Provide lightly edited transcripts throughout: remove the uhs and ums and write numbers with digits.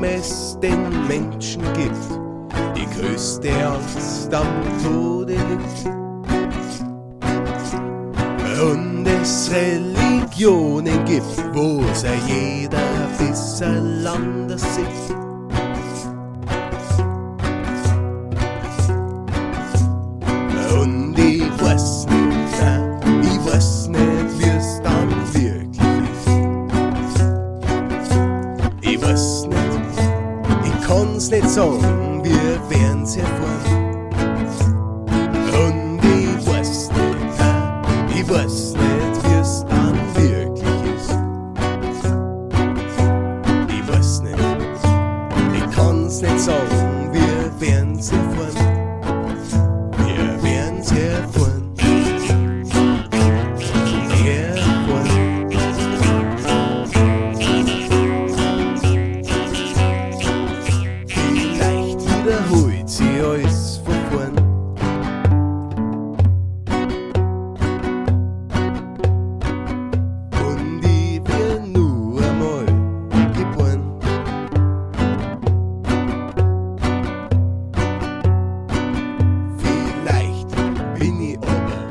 warum es den Menschen gibt, die größte Angst am Tode liegt. Und es Religionen gibt, wo jeder ein bisschen anders sieht. Und ich weiß nicht, wie es dann wirklich ist. Ich weiß nicht, ich kann's nicht sagen, wir werden's erfahren. Und ich weiß nicht, wie es dann wirklich ist. Ich weiß nicht, ich kann's nicht sagen, wir werden's erfahren. Wir werden's erfahren. Vielleicht wiederholt sie alles von vorn. Und ich will nur einmal geboren. Vielleicht bin ich aber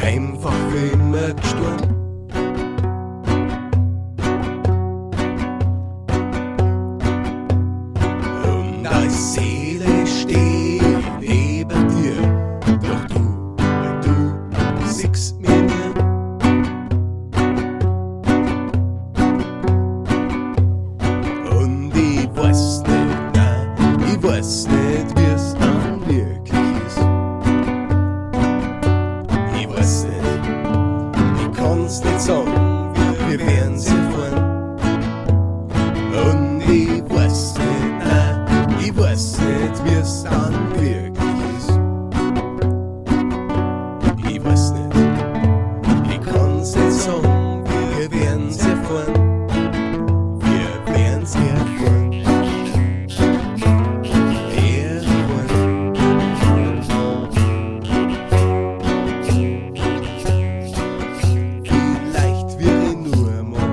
einfach für immer gestorben. Und als Seele steh ich neben dir, doch du siehst mir nie. Und ich weiß nicht, nein, ich weiß nicht, wie es dann wirklich ist. Ich weiß nicht, ich kann's nicht sagen, wir werden's erfahren. Und ich weiß nicht, nein, ich weiß nicht, wie es dann wirklich ist. Ich weiß nicht, ich kann's nicht sagen, wir werden's erfahren. Wir werden's erfahren. Vielleicht wird ich nur einmal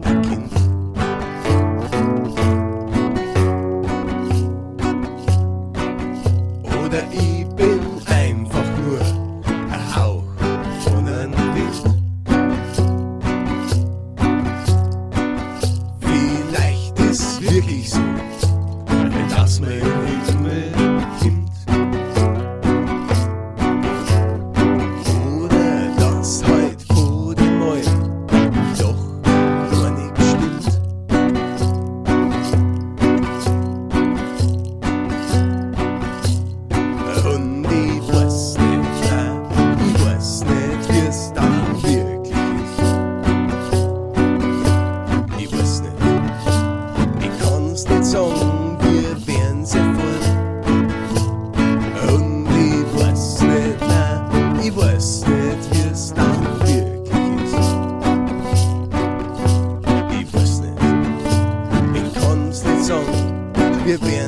ein Kind. Oder ich bin einfach nur ein Hauch von einem Wind. Vielleicht ist wirklich so, dass mein Himmel kommt. Oder dass halt vor dem Mal doch gar nicht stimmt. Und ich weiß nicht, nein, ich weiß nicht, wie es dann wirklich ist. Ich weiß nicht, ich kann's nicht sagen, wir werden's erfahren. Und ich weiß nicht, nein, ich weiß nicht, wie es dann wirklich ist. Ich weiß nicht, ich kann's nicht sagen, wir werden's